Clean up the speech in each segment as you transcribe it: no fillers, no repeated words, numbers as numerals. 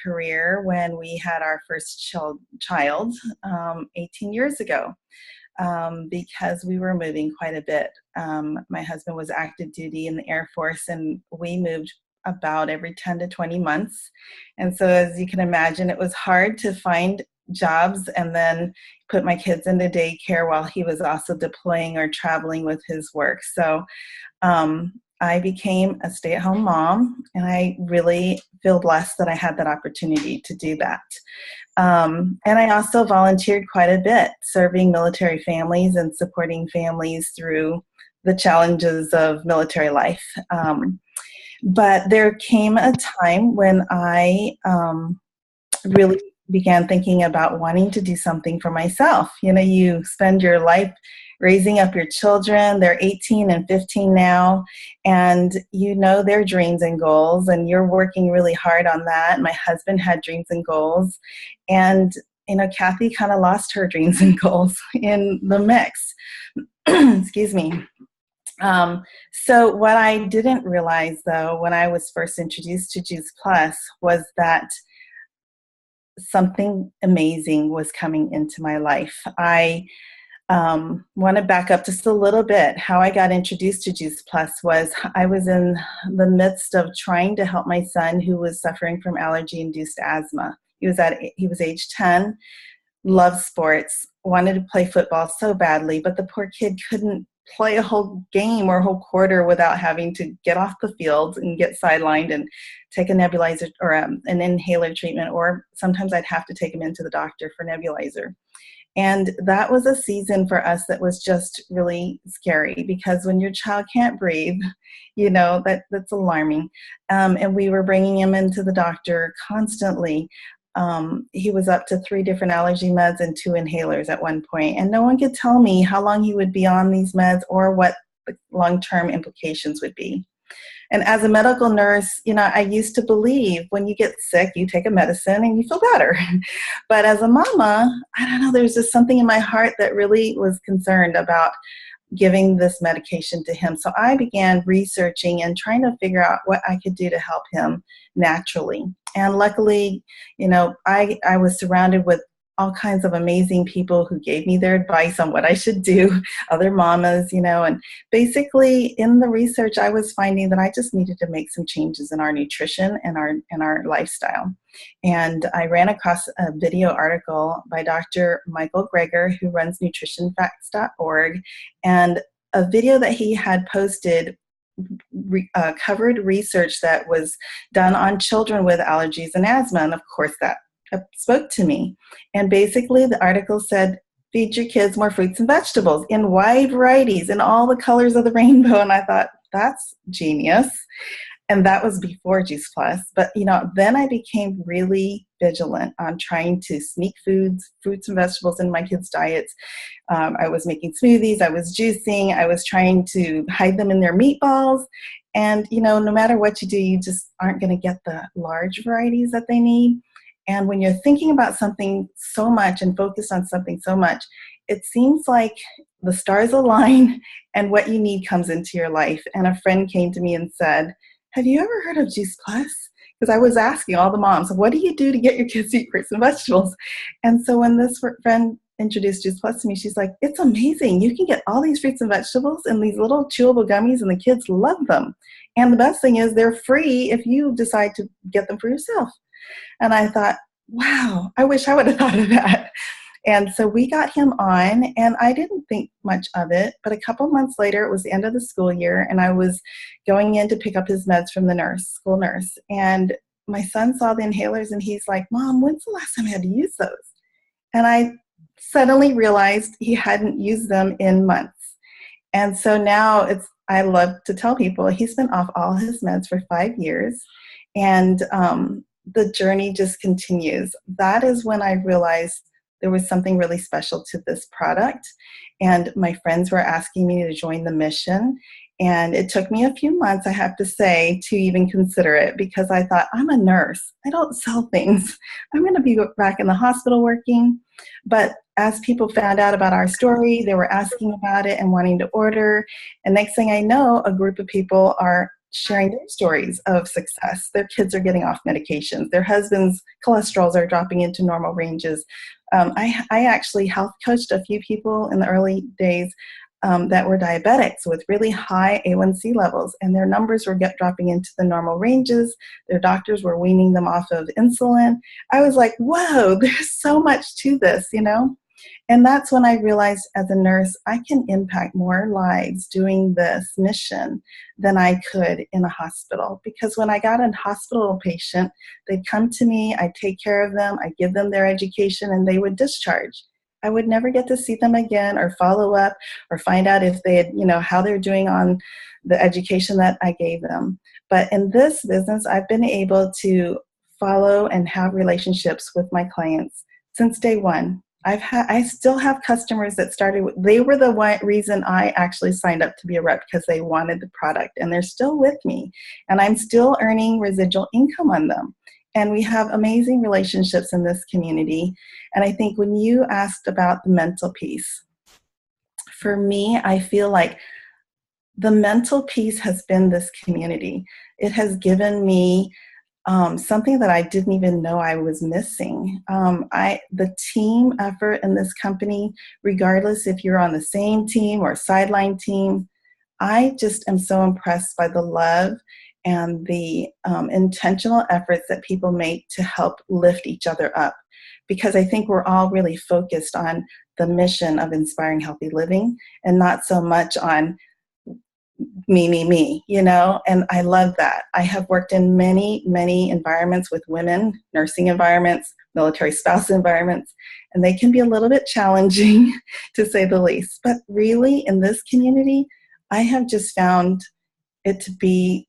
career when we had our first child 18 years ago, because we were moving quite a bit. My husband was active duty in the Air Force, and we moved about every 10 to 20 months. And so, as you can imagine, it was hard to find jobs and then put my kids into daycare while he was also deploying or traveling with his work. So I became a stay-at-home mom, and I really feel blessed that I had that opportunity to do that. And I also volunteered quite a bit, serving military families and supporting families through the challenges of military life. But there came a time when I really began thinking about wanting to do something for myself. You know, you spend your life raising up your children. They're 18 and 15 now, and you know their dreams and goals, and you're working really hard on that. My husband had dreams and goals, and you know, Kathy kind of lost her dreams and goals in the mix. Excuse me. So what I didn't realize, though, when I was first introduced to Juice Plus, was that something amazing was coming into my life. I want to back up just a little bit. How I got introduced to Juice Plus was I was in the midst of trying to help my son who was suffering from allergy-induced asthma. He was age 10, loved sports, wanted to play football so badly, but the poor kid couldn't play a whole game or a whole quarter without having to get off the field and get sidelined and take a nebulizer or an inhaler treatment, or sometimes I'd have to take him into the doctor for nebulizer. And that was a season for us that was just really scary, because when your child can't breathe, you know, that's alarming. And we were bringing him into the doctor constantly. He was up to 3 different allergy meds and 2 inhalers at one point, and no one could tell me how long he would be on these meds or what the long-term implications would be. And as a medical nurse, you know, I used to believe when you get sick, you take a medicine and you feel better. But as a mama, I don't know, there's just something in my heart that really was concerned about giving this medication to him. So I began researching and trying to figure out what I could do to help him naturally. And luckily, you know, I was surrounded with all kinds of amazing people who gave me their advice on what I should do, other mamas, you know, and basically in the research, I was finding that I just needed to make some changes in our nutrition and our lifestyle. And I ran across a video article by Dr. Michael Greger, who runs nutritionfacts.org, and a video that he had posted covered research that was done on children with allergies and asthma. And of course, that spoke to me. And basically, the article said, feed your kids more fruits and vegetables in wide varieties, in all the colors of the rainbow. And I thought, that's genius. And that was before Juice Plus. But, you know, then I became really vigilant on trying to sneak fruits and vegetables in my kids' diets. I was making smoothies, I was juicing, I was trying to hide them in their meatballs. And, you know, no matter what you do, you just aren't going to get the large varieties that they need. And when you're thinking about something so much and focused on something so much, it seems like the stars align and what you need comes into your life. And a friend came to me and said, have you ever heard of Juice Plus? Because I was asking all the moms, what do you do to get your kids to eat fruits and vegetables? And so when this friend introduced Juice Plus to me, she's like, it's amazing. You can get all these fruits and vegetables in these little chewable gummies, and the kids love them. And the best thing is they're free if you decide to get them for yourself. And I thought, wow, I wish I would have thought of that. And so we got him on, and I didn't think much of it. But a couple months later, it was the end of the school year, and I was going in to pick up his meds from the school nurse. And my son saw the inhalers, and he's like, Mom, when's the last time I had to use those? And I suddenly realized he hadn't used them in months. And so now I love to tell people he's been off all his meds for 5 years, and the journey just continues. That is when I realized there was something really special to this product, and my friends were asking me to join the mission. And it took me a few months, I have to say, to even consider it, because I thought, I'm a nurse. I don't sell things. I'm going to be back in the hospital working. But as people found out about our story, they were asking about it and wanting to order. And next thing I know, a group of people are sharing their stories of success. Their kids are getting off medications. Their husbands' cholesterols are dropping into normal ranges. I actually health coached a few people in the early days that were diabetics with really high A1C levels, and their numbers were dropping into the normal ranges. Their doctors were weaning them off of insulin. I was like, whoa, there's so much to this, you know? And that's when I realized as a nurse, I can impact more lives doing this mission than I could in a hospital. Because when I got a hospital patient, they'd come to me, I'd take care of them, I'd give them their education, and they would discharge. I would never get to see them again or follow up or find out if they had, you know, how they're doing on the education that I gave them. But in this business, I've been able to follow and have relationships with my clients since day one. I still have customers that started they were the reason I actually signed up to be a rep, because they wanted the product, and they're still with me, and I'm still earning residual income on them. And we have amazing relationships in this community. And I think when you asked about the mental piece, for me, I feel like the mental piece has been this community. It has given me something that I didn't even know I was missing. The team effort in this company, regardless if you're on the same team or sideline team, I just am so impressed by the love and the intentional efforts that people make to help lift each other up. Because I think we're all really focused on the mission of inspiring healthy living and not so much on me, you know, and I love that. I have worked in many, many environments with women, nursing environments, military spouse environments, and they can be a little bit challenging to say the least. But really, in this community, I have just found it to be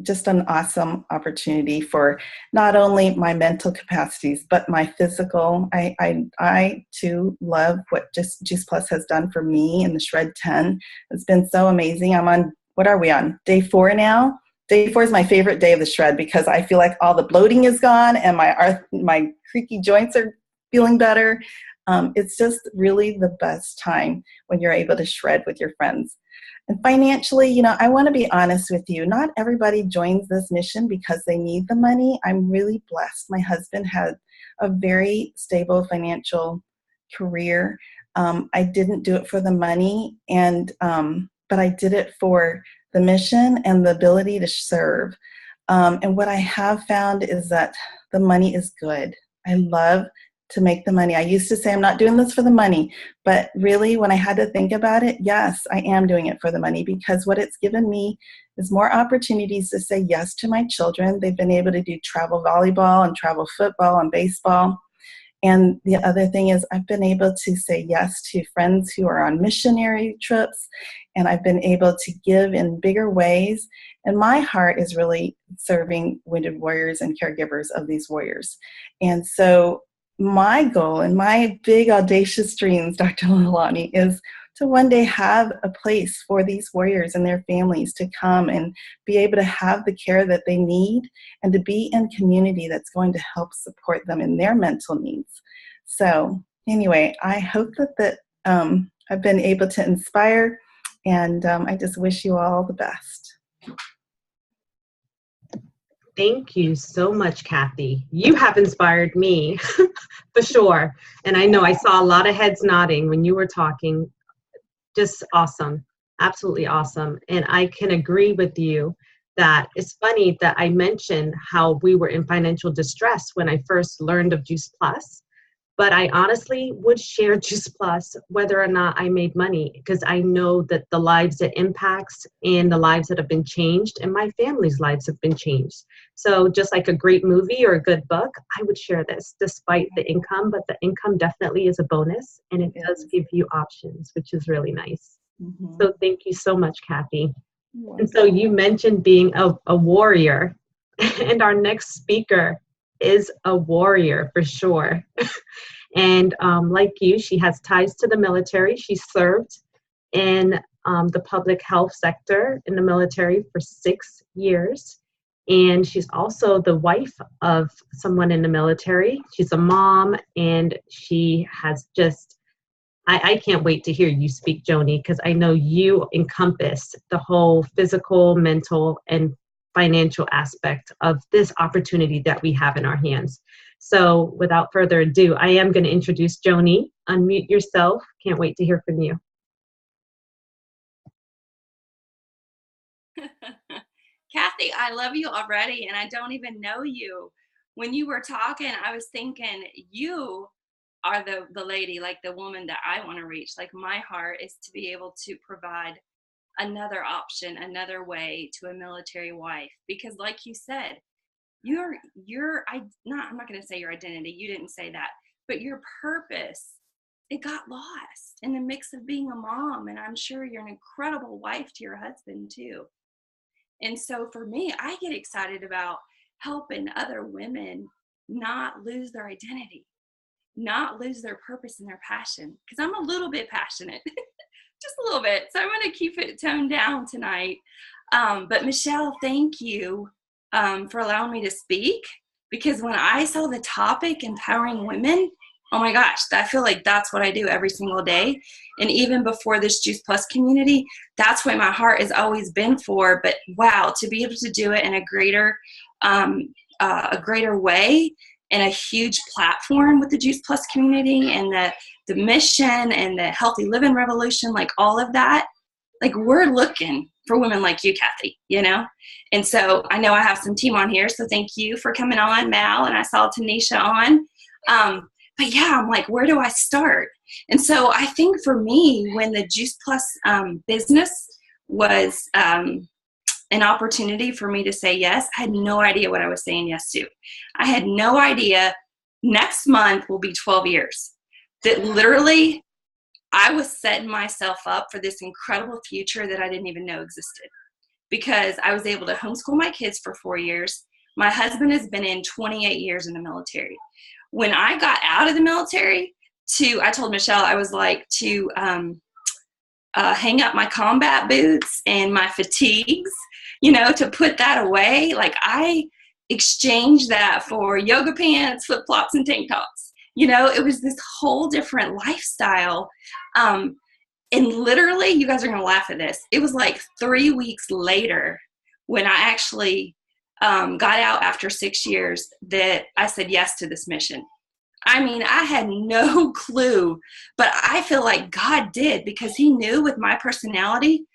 just an awesome opportunity for not only my mental capacities, but my physical. I too love what just Juice Plus has done for me in the Shred 10. It's been so amazing. I'm on, what are we on? Day 4 now? Day 4 is my favorite day of the Shred because I feel like all the bloating is gone and my creaky joints are feeling better. It's just really the best time when you're able to shred with your friends. And financially, you know, I want to be honest with you. Not everybody joins this mission because they need the money. I'm really blessed. My husband had a very stable financial career. I didn't do it for the money, but I did it for the mission and the ability to serve. And what I have found is that the money is good. I love to make the money. I used to say I'm not doing this for the money, but really when I had to think about it, yes, I am doing it for the money, because what it's given me is more opportunities to say yes to my children. They've been able to do travel volleyball and travel football and baseball. And the other thing is I've been able to say yes to friends who are on missionary trips, and I've been able to give in bigger ways. And my heart is really serving wounded warriors and caregivers of these warriors. And so my goal and my big audacious dreams, Dr. Lalani, is to one day have a place for these warriors and their families to come and be able to have the care that they need and to be in community that's going to help support them in their mental needs. So anyway, I hope that I've been able to inspire, and I just wish you all the best. Thank you so much, Kathy. You have inspired me for sure. And I know I saw a lot of heads nodding when you were talking. Just awesome. Absolutely awesome. And I can agree with you that it's funny that I mentioned how we were in financial distress when I first learned of Juice Plus. But I honestly would share Juice Plus whether or not I made money, because I know that the lives it impacts and the lives that have been changed and my family's lives have been changed. So just like a great movie or a good book, I would share this despite the income, but the income definitely is a bonus, and it does give you options, which is really nice. Mm-hmm. So thank you so much, Kathy. And so you mentioned being a warrior, and our next speaker is a warrior for sure. And like you, she has ties to the military. She served in the public health sector in the military for 6 years. And she's also the wife of someone in the military. She's a mom, and she has just I can't wait to hear you speak, Joni, because I know you encompass the whole physical, mental, and financial aspect of this opportunity that we have in our hands. So without further ado, I am going to introduce Joni. Unmute yourself. Can't wait to hear from you. Kathy, I love you already, and I don't even know you. When you were talking, I was thinking you are the lady, like the woman that I want to reach. Like my heart is to be able to provide another option, another way to a military wife. Because like you said, I'm not going to say your identity, you didn't say that, but your purpose, it got lost in the mix of being a mom. And I'm sure you're an incredible wife to your husband too. And so for me, I get excited about helping other women not lose their identity, not lose their purpose and their passion. Because I'm a little bit passionate, just a little bit. So I'm going to keep it toned down tonight. But Michelle, thank you for allowing me to speak. Because when I saw the topic, empowering women, oh my gosh, I feel like that's what I do every single day. And even before this Juice Plus community, that's what my heart has always been for. But wow, to be able to do it in a greater way, and a huge platform with the Juice Plus community and the mission and the healthy living revolution, like all of that, like we're looking for women like you, Kathy, you know? And so I know I have some team on here, so thank you for coming on, Mal, and I saw Tanisha on. But yeah, I'm like, where do I start? And so I think for me, when the Juice Plus business was an opportunity for me to say yes, I had no idea what I was saying yes to. I had no idea next month will be 12 years. That literally I was setting myself up for this incredible future that I didn't even know existed, because I was able to homeschool my kids for 4 years. My husband has been in 28 years in the military. When I got out of the military, I told Michelle, I was like, to hang up my combat boots and my fatigues, you know, to put that away. Like I exchanged that for yoga pants, flip flops, and tank tops. You know, it was this whole different lifestyle. And literally, you guys are going to laugh at this. It was like 3 weeks later when I actually got out after 6 years that I said yes to this mission. I mean, I had no clue, but I feel like God did, because he knew with my personality,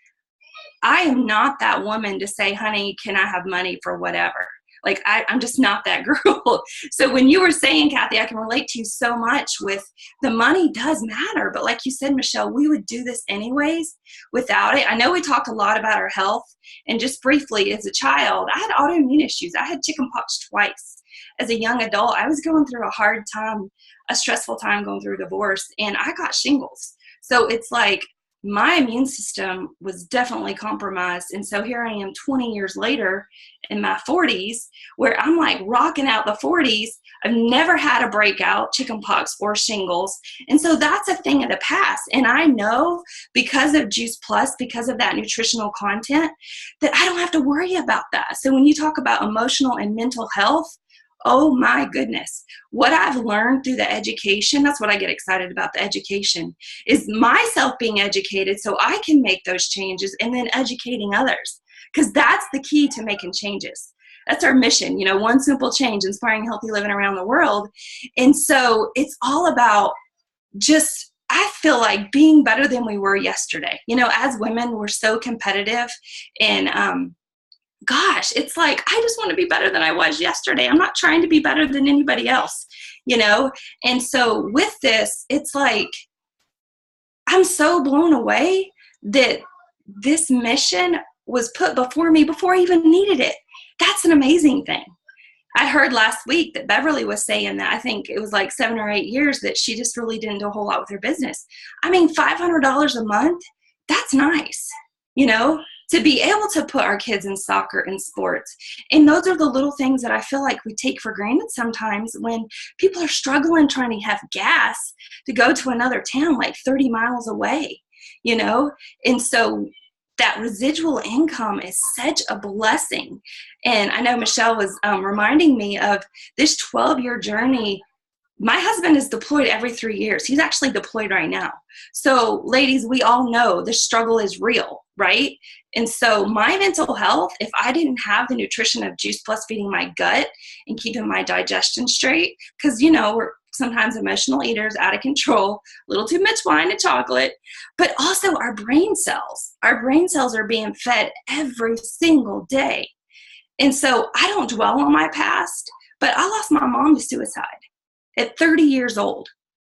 I am not that woman to say, honey, can I have money for whatever? Like, I'm just not that girl. So when you were saying, Kathy, I can relate to you so much with the money does matter. But like you said, Michelle, we would do this anyways without it. I know we talked a lot about our health. And just briefly, as a child, I had autoimmune issues. I had chickenpox twice. As a young adult, I was going through a hard time, a stressful time going through a divorce, and I got shingles. So it's like my immune system was definitely compromised. And so here I am 20 years later in my 40s, where I'm like rocking out the 40s. I've never had a breakout, chickenpox or shingles. And so that's a thing of the past. And I know because of Juice Plus, because of that nutritional content, that I don't have to worry about that. So when you talk about emotional and mental health, oh my goodness, what I've learned through the education, that's what I get excited about, the education, is myself being educated so I can make those changes, and then educating others, because that's the key to making changes. That's our mission, you know, one simple change, inspiring healthy living around the world. And so it's all about just, I feel like being better than we were yesterday. You know, as women, we're so competitive, and gosh, it's like, I just want to be better than I was yesterday. I'm not trying to be better than anybody else, you know? And so with this, it's like, I'm so blown away that this mission was put before me before I even needed it. That's an amazing thing. I heard last week that Beverly was saying that I think it was like 7 or 8 years that she just really didn't do a whole lot with her business. I mean, $500 a month, that's nice, you know? To be able to put our kids in soccer and sports. And those are the little things that I feel like we take for granted sometimes when people are struggling trying to have gas to go to another town like 30 miles away, you know? And so that residual income is such a blessing. And I know Michelle was reminding me of this 12-year journey my husband is deployed every 3 years. He's actually deployed right now. So ladies, we all know the struggle is real, right? And so my mental health, if I didn't have the nutrition of Juice Plus feeding my gut and keeping my digestion straight, because, you know, we're sometimes emotional eaters, out of control, a little too much wine and chocolate, but also our brain cells. Our brain cells are being fed every single day. And so I don't dwell on my past, but I lost my mom to suicide at 30 years old.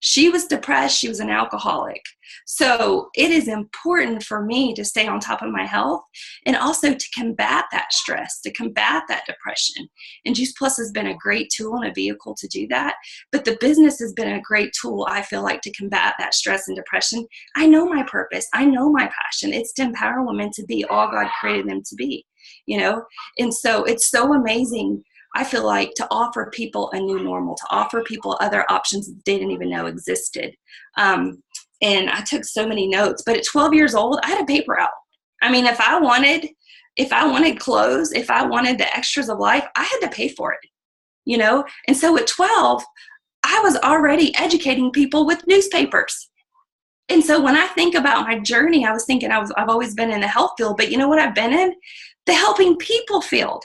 She was depressed. She was an alcoholic. So it is important for me to stay on top of my health and also to combat that stress, to combat that depression. And Juice Plus has been a great tool and a vehicle to do that. But the business has been a great tool, I feel like, to combat that stress and depression. I know my purpose. I know my passion. It's to empower women to be all God created them to be, you know? And so it's so amazing, I feel like, to offer people a new normal, to offer people other options that they didn't even know existed. And I took so many notes, but at 12 years old, I had a paper out. I mean, if I wanted clothes, if I wanted the extras of life, I had to pay for it, you know? And so at 12, I was already educating people with newspapers. And so when I think about my journey, I was thinking I've always been in the health field, but you know what I've been in? The helping people field.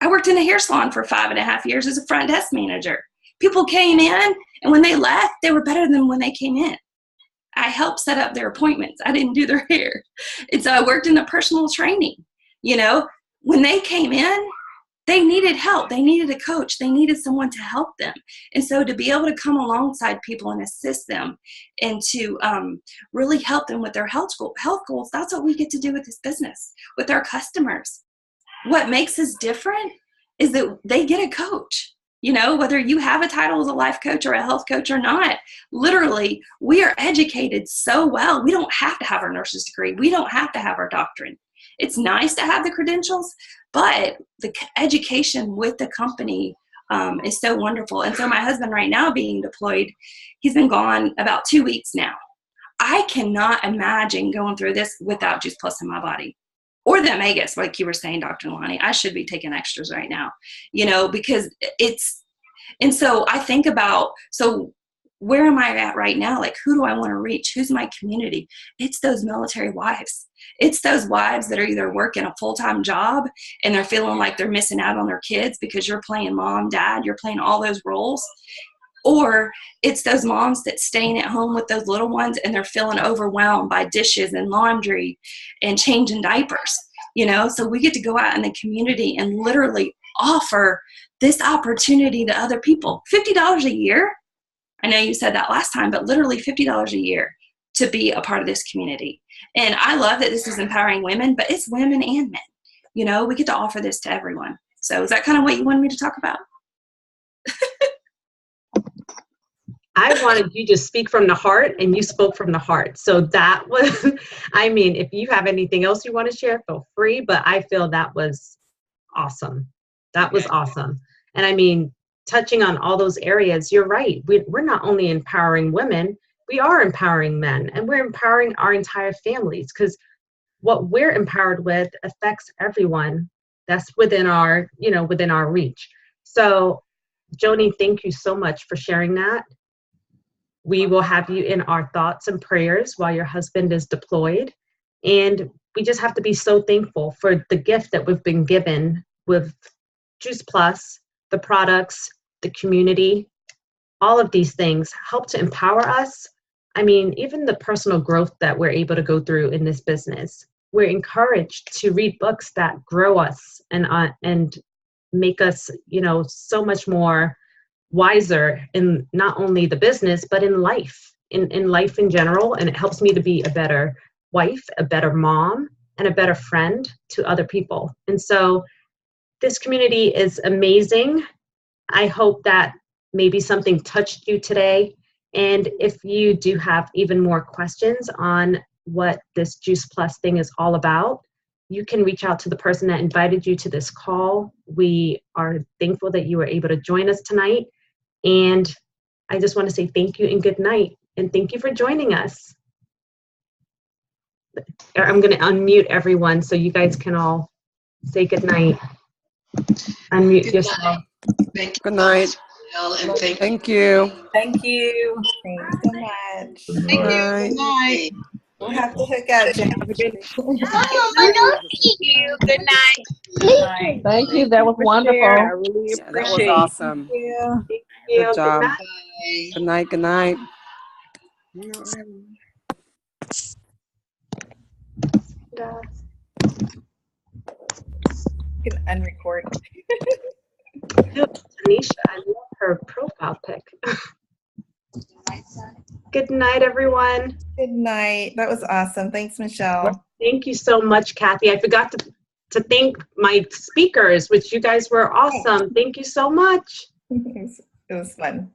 I worked in a hair salon for 5.5 years as a front desk manager. People came in, and when they left, they were better than when they came in. I helped set up their appointments. I didn't do their hair. And so I worked in the personal training. You know, when they came in, they needed help. They needed a coach. They needed someone to help them. And so to be able to come alongside people and assist them and to really help them with their health goals, that's what we get to do with this business, with our customers. What makes us different is that they get a coach. You know, whether you have a title as a life coach or a health coach or not, literally, we are educated so well. We don't have to have our nurse's degree. We don't have to have our doctorate. It's nice to have the credentials, but the education with the company is so wonderful. And so my husband right now being deployed, he's been gone about 2 weeks now. I cannot imagine going through this without Juice Plus in my body. Or the Omegas, like you were saying, Dr. Lonnie. I should be taking extras right now, you know, because and so I think about, so where am I at right now? Like, who do I want to reach? Who's my community? It's those military wives. It's those wives that are either working a full-time job and they're feeling like they're missing out on their kids because you're playing mom, dad, you're playing all those roles. Or it's those moms that staying at home with those little ones and they're feeling overwhelmed by dishes and laundry and changing diapers, you know? So we get to go out in the community and literally offer this opportunity to other people. $50 a year. I know you said that last time, but literally $50 a year to be a part of this community. And I love that this is empowering women, but it's women and men. You know, we get to offer this to everyone. So is that kind of what you wanted me to talk about? I wanted you to speak from the heart, and you spoke from the heart. So that was, I mean, if you have anything else you want to share, feel free, but I feel that was awesome. That was awesome. And I mean, touching on all those areas, you're right. We're not only empowering women, we are empowering men, and we're empowering our entire families, because what we're empowered with affects everyone that's within our, you know, within our reach. So Joni, thank you so much for sharing that. We will have you in our thoughts and prayers while your husband is deployed. And we just have to be so thankful for the gift that we've been given with Juice Plus, the products, the community. All of these things help to empower us. I mean, even the personal growth that we're able to go through in this business, we're encouraged to read books that grow us and make us, you know, so much more wiser in not only the business, but in life, in life in general. And it helps me to be a better wife, a better mom, and a better friend to other people. And so this community is amazing. I hope that maybe something touched you today. And if you do have even more questions on what this Juice Plus thing is all about, you can reach out to the person that invited you to this call. We are thankful that you were able to join us tonight. And I just want to say thank you and good night. And thank you for joining us. I'm going to unmute everyone so you guys can all say good night. Unmute yourself. Thank you. Good night. Well, and Thank you. Thank you. Thanks so much. Thank you. Bye. Good night. We'll have to hook up, Jen. Thank you. Good night. Thank you. That was I wonderful. really Yeah, that was appreciate it. awesome. Yeah. Good job. Bye. Good night. Good night. You can unrecord. Tanisha, I love her profile pic. Good night, everyone. Good night. That was awesome. Thanks, Michelle. Thank you so much, Kathy. I forgot to thank my speakers, which you guys were awesome. Thank you so much. It was fun.